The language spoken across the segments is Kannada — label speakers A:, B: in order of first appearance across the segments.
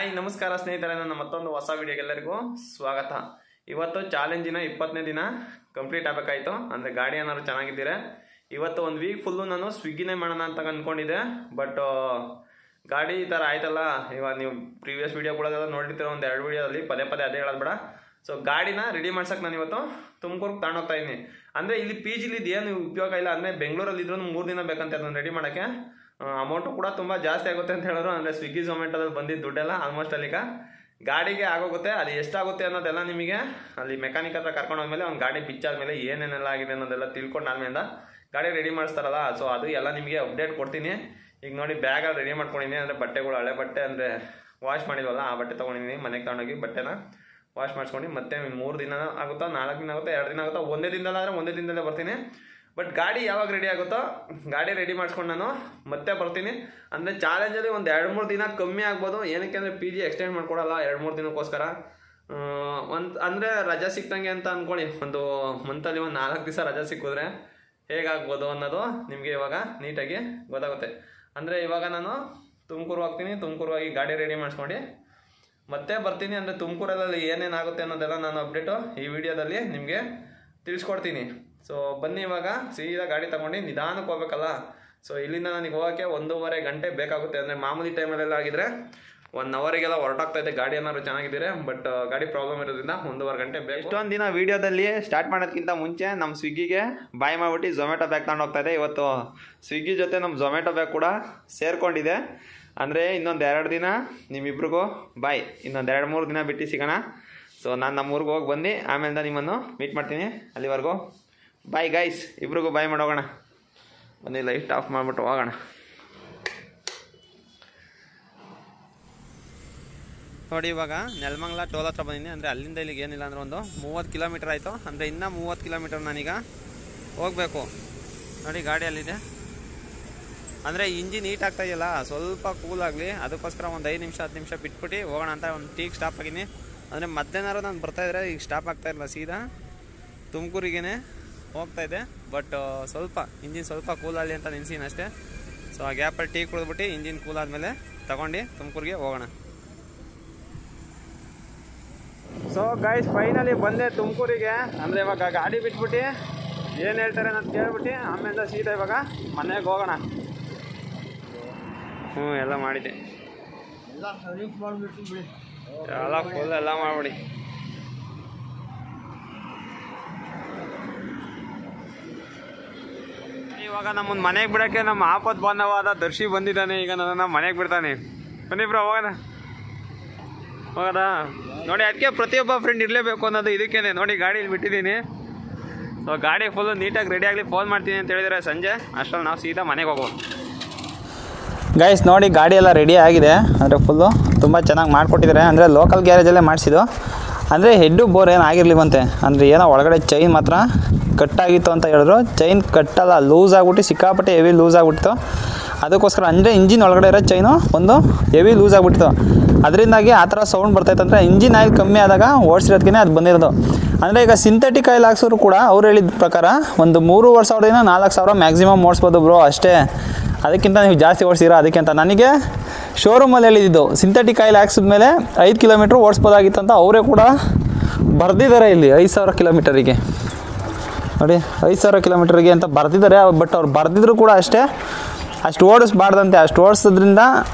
A: ಹಾಯ್ ನಮಸ್ಕಾರ ಸ್ನೇಹಿತರೆ, ನನ್ನ ಮತ್ತೊಂದು ಹೊಸ ವಿಡಿಯೋಗೆ ಎಲ್ಲರಿಗೂ ಸ್ವಾಗತ. ಇವತ್ತು ಚಾಲೆಂಜಿನ 20ನೇ ದಿನ ಕಂಪ್ಲೀಟ್ ಆಗಬೇಕಾಯಿತು. ಅಂದರೆ ಗಾಡಿ ಏನಾದ್ರು ಚೆನ್ನಾಗಿದ್ದೀರಾ. ಇವತ್ತು ಒಂದು ವೀಕ್ ಫುಲ್ಲು ನಾನು ಸ್ವಿಗ್ಗಿನೇ ಮಾಡೋಣ ಅಂತ ಅಂದ್ಕೊಂಡಿದ್ದೆ. ಬಟ್ ಗಾಡಿ ಈ ಥರ ಆಯ್ತಲ್ಲ. ಇವಾಗ ನೀವು ಪ್ರೀವಿಯಸ್ ವೀಡಿಯೋಗಳೆಲ್ಲ ನೋಡಿರ್ತೀರ, ಒಂದು 2 ವೀಡಿಯೋದಲ್ಲಿ ಪದೇ ಅದೇ ಹೇಳೋದು ಬೇಡ. ಸೊ ಗಾಡಿನ ರೆಡಿ ಮಾಡ್ಸಕ್ಕೆ ನಾನು ಇವತ್ತು ತುಮಕೂರಿಗೆ ತಗೊಂಡೋಗ್ತಾ ಇದ್ದೀನಿ. ಅಂದರೆ ಇಲ್ಲಿ ಪಿ ಜಿಲಿ ಏನು ಉಪಯೋಗ ಇಲ್ಲ. ಅಂದರೆ ಬೆಂಗಳೂರಲ್ಲಿ ಇದ್ರೂ 3 ದಿನ ಬೇಕಂತ ಅದನ್ನು ರೆಡಿ ಮಾಡೋಕ್ಕೆ. ಅಮೌಂಟು ಕೂಡ ತುಂಬ ಜಾಸ್ತಿ ಆಗುತ್ತೆ ಅಂತ ಹೇಳಿದ್ರು. ಅಂದರೆ ಸ್ವಿಗ್ಗಿ ಝೊಮ್ಯಾಟೋದಲ್ಲಿ ಬಂದಿದ್ದು ದುಡ್ಡೆಲ್ಲ ಆಲ್ಮೋಸ್ಟ್ ಅಲ್ಲಿಗ ಗಾಡಿಗೆ ಆಗೋಗುತ್ತೆ. ಅದು ಎಷ್ಟಾಗುತ್ತೆ ಅನ್ನೋದೆಲ್ಲ ನಿಮಗೆ ಅಲ್ಲಿ ಮೆಕ್ಯಾನಿಕ್ ಹತ್ರ ಕರ್ಕೊಂಡು ಹೋದ್ಮೇಲೆ ಒಂದು ಗಾಡಿ ಬಿಚ್ಚಾದ್ಮೇಲೆ ಏನೇನೆಲ್ಲ ಆಗಿದೆ ಅನ್ನೋದೆಲ್ಲ ತಿಳ್ಕೊಂಡು ಆದ್ಮೇಲೆ ಗಾಡಿ ರೆಡಿ ಮಾಡಿಸ್ತಾರಲ್ಲ, ಸೊ ಅದು ಎಲ್ಲ ನಿಮಗೆ ಅಪ್ಡೇಟ್ ಕೊಡ್ತೀನಿ. ಈಗ ನೋಡಿ ಬ್ಯಾಗಲ್ಲಿ ರೆಡಿ ಮಾಡ್ಕೊಂಡಿದ್ದೀನಿ. ಅಂದರೆ ಬಟ್ಟೆಗಳು ಹಳೆ ಬಟ್ಟೆ ಅಂದರೆ ವಾಶ್ ಮಾಡಿದ್ವಲ್ಲ, ಆ ಬಟ್ಟೆ ತೊಗೊಂಡಿದ್ದೀನಿ. ಮನೆಗೆ ತಗೊಂಡೋಗಿ ಬಟ್ಟೆನ ವಾಶ್ ಮಾಡಿಸ್ಕೊಂಡು ಮತ್ತೆ 3 ದಿನ ಆಗುತ್ತಾ, 4 ದಿನ ಆಗುತ್ತಾ, 2 ದಿನ ಆಗುತ್ತಾ, ಒಂದೇ ದಿನದಲ್ಲಾದರೆ ಒಂದೇ ದಿನದಲ್ಲೇ ಬರ್ತೀನಿ. ಬಟ್ ಗಾಡಿ ಯಾವಾಗ ರೆಡಿ ಆಗುತ್ತೋ ಗಾಡಿ ರೆಡಿ ಮಾಡಿಸ್ಕೊಂಡು ನಾನು ಮತ್ತೆ ಬರ್ತೀನಿ. ಅಂದರೆ ಚಾಲೆಂಜಲ್ಲಿ ಒಂದು 2-3 ದಿನ ಕಮ್ಮಿ ಆಗ್ಬೋದು. ಏನಕ್ಕೆ ಅಂದರೆ ಪಿ ಜಿ ಎಕ್ಸ್ಟೆಂಡ್ ಮಾಡ್ಕೊಡಲ್ಲ 2-3 ದಿನಕ್ಕೋಸ್ಕರ. ಅಂದರೆ ರಜಾ ಸಿಕ್ತಂಗೆ ಅಂತ ಅಂದ್ಕೊಳ್ಳಿ. ಒಂದು ಮಂತಲ್ಲಿ ಒಂದು 4 ದಿವಸ ರಜಾ ಸಿಕ್ಕಿದ್ರೆ ಹೇಗಾಗ್ಬೋದು ಅನ್ನೋದು ನಿಮಗೆ ಇವಾಗ ನೀಟಾಗಿ ಗೊತ್ತಾಗುತ್ತೆ. ಅಂದರೆ ಇವಾಗ ನಾನು ತುಮಕೂರು ಹೋಗ್ತೀನಿ. ತುಮಕೂರು ಹೋಗಿ ಗಾಡಿ ರೆಡಿ ಮಾಡಿಸ್ಕೊಂಡು ಮತ್ತೆ ಬರ್ತೀನಿ. ಅಂದರೆ ತುಮಕೂರಲ್ಲಿ ಏನೇನಾಗುತ್ತೆ ಅನ್ನೋದೆಲ್ಲ ನಾನು ಅಪ್ಡೇಟು ಈ ವಿಡಿಯೋದಲ್ಲಿ ನಿಮಗೆ ತಿಳಿಸ್ಕೊಡ್ತೀನಿ. ಸೊ ಬನ್ನಿ, ಇವಾಗ ಸೀದಾ ಗಾಡಿ ತಗೊಂಡು ನಿಧಾನಕ್ಕೆ ಹೋಗ್ಬೇಕಲ್ಲ. ಸೊ ಇಲ್ಲಿಂದ ನನಗೆ ಹೋಗೋಕ್ಕೆ 1.5 ಗಂಟೆ ಬೇಕಾಗುತ್ತೆ. ಅಂದರೆ ಮಾಮೂಲಿ ಟೈಮಲ್ಲೆಲ್ಲ ಆಗಿದ್ರೆ 1 ಅವರಿಗೆಲ್ಲ ಹೊರಟಾಗ್ತಾ ಇದೆ. ಗಾಡಿ ಏನಾದ್ರು ಚೆನ್ನಾಗಿದ್ದೀರಾ. ಬಟ್ ಗಾಡಿ ಪ್ರಾಬ್ಲಮ್ ಇರೋದ್ರಿಂದ 1.5 ಗಂಟೆ ಬೇಕು. ಇಷ್ಟೊಂದು ದಿನ ವೀಡಿಯೋದಲ್ಲಿ ಸ್ಟಾರ್ಟ್ ಮಾಡೋದಕ್ಕಿಂತ ಮುಂಚೆ ನಮ್ಮ ಸ್ವಿಗ್ಗಿಗೆ ಬಾಯ್ ಮಾಡಿಬಿಟ್ಟು ಝೊಮ್ಯಾಟೊ ಬ್ಯಾಗ್ ತಗೊಂಡು ಹೋಗ್ತಾ ಇದೆ. ಇವತ್ತು ಸ್ವಿಗ್ಗಿ ಜೊತೆ ನಮ್ಮ ಝೊಮ್ಯಾಟೊ ಬ್ಯಾಗ್ ಕೂಡ ಸೇರಿಕೊಂಡಿದೆ. ಅಂದರೆ ಇನ್ನೊಂದು 2 ದಿನ ನಿಮ್ಮಿಬ್ರಿಗೂ ಬಾಯ್. ಇನ್ನೊಂದು 2-3 ದಿನ ಬಿಟ್ಟು ಸಿಗೋಣ. ಸೊ ನಾನು ನಮ್ಮೂರಿಗೆ ಹೋಗಿ ಬಂದು ಆಮೇಲೆ ನಿಮ್ಮನ್ನು ಮೀಟ್ ಮಾಡ್ತೀನಿ. ಅಲ್ಲಿವರೆಗೂ ಬಾಯ್ ಗೈಸ್, ಇಬ್ರಿಗೂ ಬಾಯ್ ಮಾಡೋಗೋಣ. ಬನ್ನಿ ಲೈಟ್ ಆಫ್ ಮಾಡಿಬಿಟ್ಟು ಹೋಗೋಣ. ನೋಡಿ, ಇವಾಗ ನೆಲಮಂಗಲ ಟೋಲ್ ಹತ್ರ ಬಂದಿದ್ದೀನಿ. ಅಂದರೆ ಅಲ್ಲಿಂದ ಇಲ್ಲಿಗೆ ಏನಿಲ್ಲ ಅಂದರೆ ಒಂದು 30 ಕಿಲೋಮೀಟರ್ ಆಯಿತು. ಅಂದರೆ ಇನ್ನೂ 30 ಕಿಲೋಮೀಟರ್ ನಾನೀಗ ಹೋಗಬೇಕು. ನೋಡಿ ಗಾಡಿ ಅಲ್ಲಿದೆ. ಅಂದರೆ ಇಂಜಿನ್ ಹೀಟ್ ಆಗ್ತಾ ಇದೆಯಲ್ಲ, ಸ್ವಲ್ಪ ಕೂಲ್ ಆಗಲಿ ಅದಕ್ಕೋಸ್ಕರ ಒಂದು 5 ನಿಮಿಷ 10 ನಿಮಿಷ ಬಿಟ್ಬಿಟ್ಟು ಹೋಗೋಣ ಅಂತ ಒಂದು ಟೀಗೆ ಸ್ಟಾಪ್ ಆಗಿದ್ದೀನಿ. ಅಂದರೆ ಮಧ್ಯಾಹ್ನ ನಾನು ಬರ್ತಾಯಿದ್ರೆ ಈಗ ಸ್ಟಾಪ್ ಆಗ್ತಾಯಿರಲ್ಲ, ಸೀದಾ ತುಮಕೂರಿಗೇ ಹೋಗ್ತಾಯಿದ್ದೆ. ಬಟ್ ಸ್ವಲ್ಪ ಇಂಜಿನ್ ಸ್ವಲ್ಪ ಕೂಲಾಗಲಿ ಅಂತ ನಿಲ್ಸೀನಿ ಅಷ್ಟೇ. ಸೊ ಆ ಗ್ಯಾಪಲ್ಲಿ ಟೀ ಕುಡಿದ್ಬಿಟ್ಟು ಇಂಜಿನ್ ಕೂಲ್ ಆದಮೇಲೆ ತಗೊಂಡು ತುಮಕೂರಿಗೆ ಹೋಗೋಣ. ಸೊ ಗೈಸ್, ಫೈನಲಿ ಬಂದೆ ತುಮಕೂರಿಗೆ. ಅಂದರೆ ಇವಾಗ ಗಾಡಿ ಬಿಟ್ಬಿಟ್ಟು ಏನು ಹೇಳ್ತಾರೆ ಅಂತ ಕೇಳ್ಬಿಟ್ಟು ಆಮೇಲೆ ಸೀದಾ ಇವಾಗ ಮನೆಗೆ ಹೋಗೋಣ. ಎಲ್ಲ ಮಾಡಿದ್ದೆ, ಎಲ್ಲ ಫುಲ್ ಎಲ್ಲ ಮಾಡ್ಬಿಡಿ. ಇವಾಗ ನಮ್ಮನ್ನು ಮನೆಗೆ ಬಿಡೋಕ್ಕೆ ನಮ್ಮ ಆಪತ್ ಬಾಂಧವಾದ ದರ್ಶಿ ಬಂದಿದ್ದಾನೆ. ಈಗ ನನ್ನನ್ನು ಮನೆಗೆ ಬಿಡ್ತಾನೆ. ಬನ್ನಿ ಬ್ರೋ, ಹೋಗೋಣ. ನೋಡಿ, ಅದಕ್ಕೆ ಪ್ರತಿಯೊಬ್ಬ ಫ್ರೆಂಡ್ ಇರಲೇಬೇಕು ಅನ್ನೋದು ಇದಕ್ಕೇನೆ. ನೋಡಿ ಗಾಡೀಲಿ ಬಿಟ್ಟಿದ್ದೀನಿ. ಸೊ ಗಾಡಿ ಫುಲ್ಲು ನೀಟಾಗಿ ರೆಡಿ ಆಗಲಿ, ಫೋನ್ ಮಾಡ್ತೀನಿ ಅಂತ ಹೇಳಿದರೆ ಸಂಜೆ ಅಷ್ಟರಲ್ಲಿ ನಾವು ಸೀದಾ ಮನೆಗೆ ಹೋಗೋದು. ಗೈಸ್ ನೋಡಿ, ಗಾಡಿ ಎಲ್ಲ ರೆಡಿ ಆಗಿದೆ. ಅಂದರೆ ಫುಲ್ಲು ತುಂಬ ಚೆನ್ನಾಗಿ ಮಾಡಿಕೊಟ್ಟಿದ್ದಾರೆ. ಅಂದರೆ ಲೋಕಲ್ ಗ್ಯಾರೇಜಲ್ಲೇ ಮಾಡಿಸಿದ್ದು. ಅಂದರೆ ಹೆಡ್ಡು ಬೋರ್ ಏನು ಆಗಿರಲಿವಂತೆ. ಅಂದರೆ ಏನೋ ಒಳಗಡೆ ಚೈನ್ ಮಾತ್ರ ಕಟ್ಟಾಗಿತ್ತು ಅಂತ ಹೇಳಿದ್ರು. ಚೈನ್ ಕಟ್ಟಲ್ಲ, ಲೂಸ್ ಆಗಿಬಿಟ್ಟು ಸಿಕ್ಕಾಪಟ್ಟೆ ಹೆವಿ ಲೂಸ್ ಆಗಿಬಿಟ್ಟಿತ್ತು. ಅದಕ್ಕೋಸ್ಕರ ಅಂದರೆ ಇಂಜಿನ್ ಒಳಗಡೆ ಇರೋ ಚೈನು ಒಂದು ಹೆವಿ ಲೂಸ್ ಆಗಿಬಿಟ್ಟಿತ್ತು. ಅದರಿಂದಾಗಿ ಆ ಥರ ಸೌಂಡ್ ಬರ್ತಾಯಿತ್ತು. ಅಂದರೆ ಇಂಜಿನ್ ಆಯಿಲ್ ಕಮ್ಮಿ ಆದಾಗ ಓಡಿಸಿರೋದಕ್ಕೆ ಅದು ಬಂದಿರೋದು. ಅಂದರೆ ಈಗ ಸಿಂಥೆಟಿಕ್ ಆಯಿಲ್ ಹಾಕ್ಸಿದ್ರು ಕೂಡ ಅವ್ರು ಹೇಳಿದ ಪ್ರಕಾರ ಒಂದು 3,500 4,000 ಮ್ಯಾಕ್ಸಿಮಮ್ ಓಡಿಸ್ಬೋದು ಬ್ರೋ, ಅಷ್ಟೇ. ಅದಕ್ಕಿಂತ ನೀವು ಜಾಸ್ತಿ ಓಡಿಸಿರೋ ಅದಕ್ಕೆ ಅಂತ ನನಗೆ ಶೋರೂಮಲ್ಲಿ ಹೇಳಿದ್ದು. ಸಿಂಥೆಟಿಕ್ ಆಯಿಲ್ ಹಾಕ್ಸಿದ್ಮೇಲೆ 5 ಕಿಲೋಮೀಟ್ರ್ ಓಡಿಸ್ಬೋದಾಗಿತ್ತು ಅಂತ ಅವರೇ ಕೂಡ ಬರೆದಿದ್ದಾರೆ ಇಲ್ಲಿ. 5,000 ಕಿಲೋಮೀಟರಿಗೆ ನೋಡಿ, 5,000 ಕಿಲೋಮೀಟರಿಗೆ ಅಂತ ಬರೆದಿದ್ದಾರೆ. ಬಟ್ ಅವ್ರು ಬರೆದಿದ್ರು ಕೂಡ ಅಷ್ಟೇ, ಅಷ್ಟು ಓಡಿಸ್ಬಾರ್ದಂತೆ. ಅಷ್ಟು ಓಡಿಸೋದ್ರಿಂದ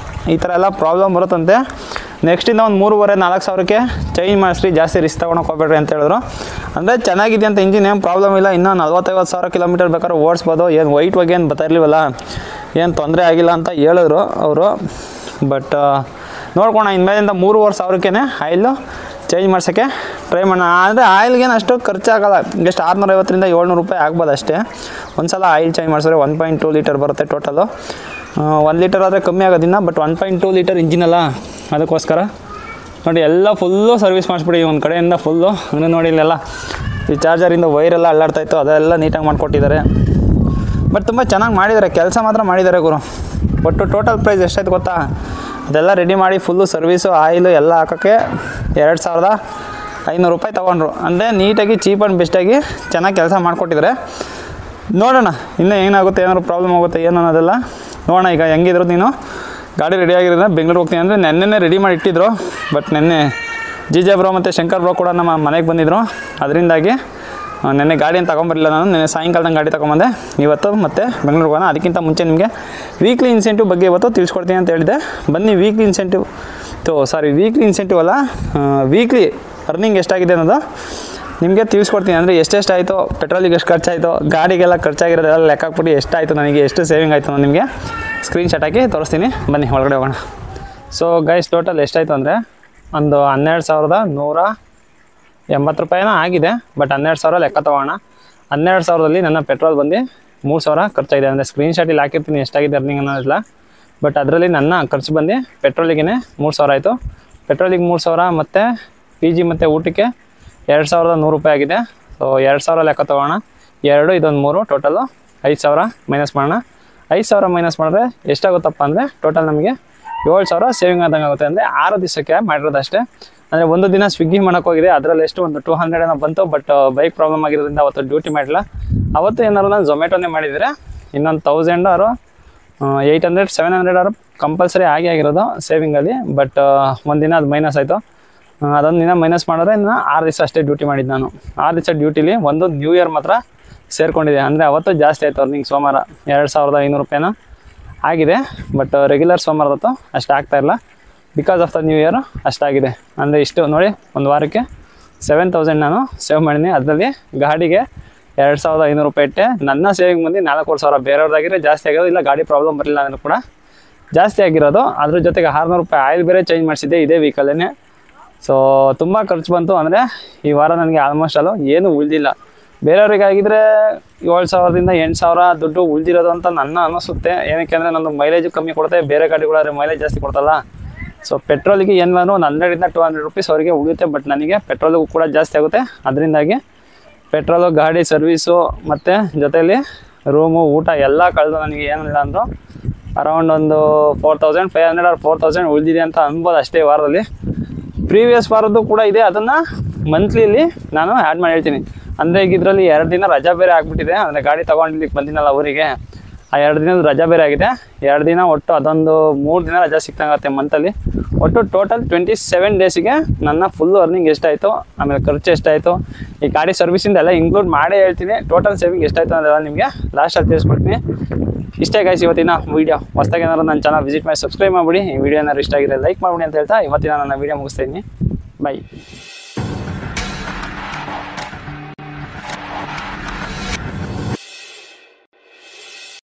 A: ಈ ಥರ ಎಲ್ಲ ಪ್ರಾಬ್ಲಮ್ ಬರುತ್ತಂತೆ. ನೆಕ್ಸ್ಟಿಂದ ಒಂದು 3,500-4,000ಕ್ಕೆ ಚೇಂಜ್ ಮಾಡಿಸ್ರಿ, ಜಾಸ್ತಿ ರಿಸ್ಕ್ ತೊಗೊಳಕ್ಕೆ ಹೋಗ್ಬೇಡ್ರಿ ಅಂತ ಹೇಳಿದ್ರು. ಅಂದರೆ ಚೆನ್ನಾಗಿದೆ ಅಂತ ಇಂಜಿನ್, ಏನು ಪ್ರಾಬ್ಲಮ್ ಇಲ್ಲ. ಇನ್ನೂ 40,000-50,000 ಕಿಲೋಮೀಟರ್ ಬೇಕಾದ್ರೆ ಓಡಿಸ್ಬೋದು. ಏನು ವೈಟ್ ಬಗ್ಗೆ ಏನು ಬರ್ತಾಯಿರ್ಲಿವಲ್ಲ, ಏನು ತೊಂದರೆ ಆಗಿಲ್ಲ ಅಂತ ಹೇಳಿದ್ರು ಅವರು. ಬಟ್ ನೋಡ್ಕೋಣ, ಇನ್ಮೇಲಿಂದ 3,500ಕ್ಕೆ ಆಯಿಲು ಚೇಂಜ್ ಮಾಡ್ಸೋಕ್ಕೆ ಟ್ರೈ ಮಾಡೋಣ. ಅಂದರೆ ಆಯಿಲ್ಗೇನು ಅಷ್ಟು ಖರ್ಚಾಗಲ್ಲ, ಜಸ್ಟ್ 650-700 ರೂಪಾಯಿ ಆಗ್ಬೋದು ಅಷ್ಟೇ. ಒಂದು ಸಲ ಆಯಿಲ್ ಚೇಂಜ್ ಮಾಡಿಸಿದ್ರೆ 1.2 ಲೀಟರ್ ಬರುತ್ತೆ ಟೋಟಲು. 1 ಲೀಟರ್ ಆದರೆ ಕಮ್ಮಿ ಆಗೋದಿಲ್ಲ. ಬಟ್ 1.2 ಲೀಟರ್ ಇಂಜಿನಲ್ಲ, ಅದಕ್ಕೋಸ್ಕರ ನೋಡಿ ಎಲ್ಲ ಫುಲ್ಲು ಸರ್ವಿಸ್ ಮಾಡಿಸ್ಬಿಡಿ ಒಂದು ಕಡೆಯಿಂದ ಫುಲ್ಲು. ಅಂದರೆ ನೋಡಿ ಇಲ್ಲೆಲ್ಲ ಈ ಚಾರ್ಜರಿಂದ ವೈರೆಲ್ಲ ಅಲ್ಲಾಡ್ತಾಯಿತ್ತು, ಅದೆಲ್ಲ ನೀಟಾಗಿ ಮಾಡಿಕೊಟ್ಟಿದ್ದಾರೆ. ಬಟ್ ತುಂಬ ಚೆನ್ನಾಗಿ ಮಾಡಿದ್ದಾರೆ, ಕೆಲಸ ಮಾತ್ರ ಮಾಡಿದ್ದಾರೆ ಗುರು. ಒಟ್ಟು ಟೋಟಲ್ ಪ್ರೈಸ್ ಎಷ್ಟಾಯ್ತು ಗೊತ್ತಾ? ಅದೆಲ್ಲ ರೆಡಿ ಮಾಡಿ ಫುಲ್ಲು ಸರ್ವೀಸು ಆಯಿಲು ಎಲ್ಲ ಹಾಕೋಕ್ಕೆ 2,500 ರೂಪಾಯಿ ತೊಗೊಂಡ್ರು. ಅಂದರೆ ನೀಟಾಗಿ ಚೀಪ್ ಆ್ಯಂಡ್ ಬೆಸ್ಟಾಗಿ ಚೆನ್ನಾಗಿ ಕೆಲಸ ಮಾಡಿಕೊಟ್ಟಿದ್ದಾರೆ. ನೋಡೋಣ ಇನ್ನೂ ಏನಾಗುತ್ತೆ, ಏನಾದ್ರು ಪ್ರಾಬ್ಲಮ್ ಆಗುತ್ತೆ ಏನು ಅನ್ನೋದೆಲ್ಲ ನೋಡೋಣ. ಈಗ ಹೆಂಗಿದ್ರು ನೀನು
B: ಗಾಡಿ ರೆಡಿ ಆಗಿರೋದ್ರಿಂದ ಬೆಂಗಳೂರು ಹೋಗ್ತೀನಿ ಅಂದರೆ ನೆನ್ನೆ ರೆಡಿ ಮಾಡಿ ಇಟ್ಟಿದ್ರು. ಬಟ್ ನೆನ್ನೆ ಜೆ ಬ್ರೋ ಮತ್ತು ಶಂಕರ್ ಬ್ರೋ ಕೂಡ ನಮ್ಮ ಮನೆಗೆ ಬಂದಿದ್ದರು. ಅದರಿಂದಾಗಿ ನೆನ್ನೆ ಗಾಡಿಯನ್ನು ತೊಗೊಂಬರಲಿಲ್ಲ. ನಾನು ನೆನ್ನೆ ಸಾಯಂಕಾಲದಂಗೆ ಗಾಡಿ ತೊಗೊಂಬಂದೆ. ಇವತ್ತು ಮತ್ತೆ ಬೆಂಗಳೂರಿಗೆ ಹೋಗೋಣ. ಅದಕ್ಕಿಂತ ಮುಂಚೆ ನಿಮಗೆ ವೀಕ್ಲಿ ಇನ್ಸೆಂಟಿವ್ ಬಗ್ಗೆ ಇವತ್ತು ತಿಳಿಸ್ಕೊಡ್ತೀನಿ ಅಂತ ಹೇಳಿದೆ. ಬನ್ನಿ ವೀಕ್ಲಿ ಇನ್ಸೆಂಟಿವ್ ಅಲ್ಲ, ವೀಕ್ಲಿ ಅರ್ನಿಂಗ್ ಎಷ್ಟಾಗಿದೆ ಅನ್ನೋದು ನಿಮಗೆ ತಿಳಿಸ್ಕೊಡ್ತೀನಿ. ಅಂದರೆ ಎಷ್ಟೆಷ್ಟಾಯಿತು, ಪೆಟ್ರೋಲಿಗೆ ಎಷ್ಟು ಖರ್ಚಾಯಿತು, ಗಾಡಿಗೆಲ್ಲ ಖರ್ಚಾಗಿರೋದೆಲ್ಲ ಲೆಕ್ಕ ಹಾಕ್ಬಿಟ್ಟು ಎಷ್ಟಾಯಿತು, ನನಗೆ ಎಷ್ಟು ಸೇವಿಂಗ್ ಆಯಿತು ನಾನು ನಿಮಗೆ ಸ್ಕ್ರೀನ್ಶಾಟ್ ಹಾಕಿ ತೋರಿಸ್ತೀನಿ. ಬನ್ನಿ ಒಳಗಡೆ ಹೋಗೋಣ. ಸೊ ಗೈಸ್, ಟೋಟಲ್ ಎಷ್ಟಾಯಿತು ಅಂದರೆ ಒಂದು 12,180 ರೂಪಾಯಿನೋ ಆಗಿದೆ. ಬಟ್ 12,000 ಲೆಕ್ಕ ತೊಗೋಣ. 12,000ದಲ್ಲಿ ನನ್ನ ಪೆಟ್ರೋಲ್ ಬಂದು 3,000 ಖರ್ಚಾಗಿದೆ. ಅಂದರೆ ಸ್ಕ್ರೀನ್ಶಾಟಲ್ಲಿ ಹಾಕಿರ್ತೀನಿ ಎಷ್ಟಾಗಿದೆ ಅರ್ನಿಂಗ್ ಅನ್ನೋದಿಲ್ಲ. ಬಟ್ ಅದರಲ್ಲಿ ನನ್ನ ಖರ್ಚು ಬಂದು ಪೆಟ್ರೋಲಿಗೆ 3,000 ಆಯಿತು. ಪೆಟ್ರೋಲಿಗೆ 3,000 ಮತ್ತು ಪಿ ಜಿ ಮತ್ತು ಊಟಕ್ಕೆ 2,100 ರೂಪಾಯಿ ಆಗಿದೆ. ಸೊ 2,000 ಲೆಕ್ಕ ತೊಗೋಣ. 2 ಇದೊಂದು 3 ಟೋಟಲು 5,000 ಮೈನಸ್ ಮಾಡೋಣ. 5,000 ಮೈನಸ್ ಮಾಡಿದ್ರೆ ಎಷ್ಟಾಗುತ್ತಪ್ಪ ಅಂದರೆ ಟೋಟಲ್ ನಮಗೆ 7,000 ಸೇವಿಂಗ್ ಆದಂಗೆ ಆಗುತ್ತೆ. ಅಂದರೆ 6 ದಿವಸಕ್ಕೆ ಮಾಡಿರೋದು ಅಷ್ಟೇ. ಅಂದರೆ ಒಂದು ದಿನ ಸ್ವಿಗ್ಗಿ ಮಾಡೋಕ್ಕೋಗಿದೆ, ಅದರಲ್ಲಿ ಎಷ್ಟು ಒಂದು 200 ಏನೋ ಬಂತು. ಬಟ್ ಬೈಕ್ ಪ್ರಾಬ್ಲಮ್ ಆಗಿರೋದ್ರಿಂದ ಅವತ್ತು ಡ್ಯೂಟಿ ಮಾಡಿಲ್ಲ. ಅವತ್ತು ಏನಾದ್ರು ನಾನು ಝೊಮ್ಯಾಟೋನೇ ಮಾಡಿದರೆ ಇನ್ನೊಂದು 1,000 ಆರು 800 700 ಕಂಪಲ್ಸರಿ ಆಗಿರೋದು ಸೇವಿಂಗಲ್ಲಿ. ಬಟ್ ಒಂದಿನ ಅದು ಮೈನಸ್ ಆಯಿತು. ಅದೊಂದು ದಿನ ಮೈನಸ್ ಮಾಡಿದ್ರೆ ಇನ್ನು 6 ದಿವಸ ಅಷ್ಟೇ ಡ್ಯೂಟಿ ಮಾಡಿದ್ದು ನಾನು. 6 ದಿವಸ ಡ್ಯೂಟಿಲಿ ಒಂದು ನ್ಯೂ ಇಯರ್ ಮಾತ್ರ ಸೇರಿಕೊಂಡಿದೆ. ಅಂದರೆ ಅವತ್ತು ಜಾಸ್ತಿ ಆಯಿತು ಅರ್ನಿಂಗ್. ಸೋಮವಾರ 2,500 ರೂಪಾಯಿನ ಆಗಿದೆ. ಬಟ್ ರೆಗ್ಯುಲರ್ ಸೋಮವಾರದತ್ತು ಅಷ್ಟು ಆಗ್ತಾಯಿಲ್ಲ. Because of the new year ಅಷ್ಟಾಗಿದೆ. ಅಂದರೆ ಇಷ್ಟು ನೋಡಿ, ಒಂದು ವಾರಕ್ಕೆ 7,000 ನಾನು ಸೇವ್ ಮಾಡಿದ್ದೀನಿ. ಅದರಲ್ಲಿ ಗಾಡಿಗೆ 2,500 ರೂಪಾಯಿ ಇಟ್ಟೆ. ನನ್ನ ಸೇವಿಂಗ್ ಬಂದು 4,000. ಬೇರೆಯವ್ರದ್ದಾಗಿದ್ರೆ ಜಾಸ್ತಿ ಆಗೋದು, ಇಲ್ಲ ಗಾಡಿ ಪ್ರಾಬ್ಲಮ್ ಬರಲಿಲ್ಲ ಅಂದರೂ ಕೂಡ ಜಾಸ್ತಿ ಆಗಿರೋದು. ಅದ್ರ ಜೊತೆಗೆ 600 ರೂಪಾಯಿ ಆಯಿಲ್ ಬೇರೆ ಚೇಂಜ್ ಮಾಡಿಸಿದ್ದೆ ಇದೇ ವೀಕಲ್ಲೇ. ಸೊ ತುಂಬ ಖರ್ಚು ಬಂತು. ಅಂದರೆ ಈ ವಾರ ನನಗೆ ಆಲ್ಮೋಸ್ಟ್ ಅಲ್ಲೂ ಏನೂ ಉಳಿದಿಲ್ಲ. ಬೇರೆಯವ್ರಿಗಾಗಿದ್ದರೆ 7,000ದಿಂದ 8,000 ದುಡ್ಡು ಉಳಿದಿರೋದು ಅಂತ ನನ್ನ ಅನ್ನಿಸುತ್ತೆ. ಏನಕ್ಕೆ ಅಂದರೆ ನಂದು ಮೈಲೇಜು ಕಮ್ಮಿ ಕೊಡುತ್ತೆ, ಬೇರೆ ಗಾಡಿಗಳಾದ್ರೆ ಮೈಲೇಜ್ ಜಾಸ್ತಿ ಕೊಡ್ತಲ್ಲ. ಸೊ ಪೆಟ್ರೋಲಿಗೆ ಏನಾದ್ರು ಒಂದು 100ರಿಂದ 200 ರೂಪೀಸ್ ಅವರಿಗೆ ಉಳಿಯುತ್ತೆ. ಬಟ್ ನನಗೆ ಪೆಟ್ರೋಲಿಗೂ ಕೂಡ ಜಾಸ್ತಿ ಆಗುತ್ತೆ. ಅದರಿಂದಾಗಿ ಪೆಟ್ರೋಲು, ಗಾಡಿ ಸರ್ವೀಸು ಮತ್ತು ಜೊತೆಯಲ್ಲಿ ರೂಮು, ಊಟ ಎಲ್ಲ ಕಳೆದು ನನಗೆ ಏನಿಲ್ಲ ಅಂದರೂ ಅರೌಂಡ್ ಒಂದು 4,500 or 4,000 ಉಳಿದಿದೆ ಅಂತ ಅನ್ಬೋದು ಅಷ್ಟೇ ವಾರದಲ್ಲಿ. ಪ್ರೀವಿಯಸ್ ವಾರದ್ದು ಕೂಡ ಇದೆ, ಅದನ್ನು ಮಂತ್ಲಿಲಿ ನಾನು ಆ್ಯಡ್ ಮಾಡಿ ಹೇಳ್ತೀನಿ. ಅಂದರೆ ಈಗ ಇದರಲ್ಲಿ 2 ದಿನ ರಜಾ ಬೇರೆ ಆಗಿಬಿಟ್ಟಿದೆ. ಅಂದರೆ ಗಾಡಿ ತೊಗೊಂಡಿಲ್ಲಿಗೆ ಬಂದಿನಲ್ಲ ಊರಿಗೆ, ಆ 2 ದಿನದ ರಜಾ ಬೇರೆ ಆಗಿದೆ. 2 ದಿನ ಒಟ್ಟು ಅದೊಂದು 3 ದಿನ ರಜಾ ಸಿಕ್ತಂಗತ್ತೆ ಮಂತಲ್ಲಿ. ಒಟ್ಟು ಟೋಟಲ್ 27 ಡೇಸಿಗೆ ನನ್ನ ಫುಲ್ ಅರ್ನಿಂಗ್ ಎಷ್ಟಾಯಿತು, ಆಮೇಲೆ ಖರ್ಚು ಎಷ್ಟಾಯಿತು, ಈ ಗಾಡಿ ಸರ್ವಿಸಿಂದ ಎಲ್ಲ ಇನ್ಕ್ಲೂಡ್ ಮಾಡೇ ಹೇಳ್ತೀನಿ. ಟೋಟಲ್ ಸೇವಿಂಗ್ ಎಷ್ಟಾಯಿತು ಅದೆಲ್ಲ ನಿಮಗೆ ಲಾಸ್ಟಲ್ಲಿ ತಿಳಿಸ್ಕೊಡ್ತೀನಿ. ಇಷ್ಟೇ ಗೈಸ್ ಇವತ್ತಿನ ವೀಡಿಯೋ. ಹೊಸದಾಗಿ ಏನಾದ್ರು ನನ್ನ ಚಾನಲ್ ವಿಸಿಟ್ ಮಾಡಿ ಸಬ್ಸ್ಕ್ರೈಬ್ ಮಾಡಿಬಿಡಿ. ಈ ವಿಡಿಯೋ ಏನಾದ್ರು ಇಷ್ಟ ಆಗಿದ್ರೆ ಲೈಕ್ ಮಾಡಿಬಿಡಿ ಅಂತ ಹೇಳ್ತಾ ಇವತ್ತಿನ ನನ್ನ ವೀಡಿಯೋ ಮುಗಿಸ್ತಾ ಇದ್ದೀನಿ. ಬೈ.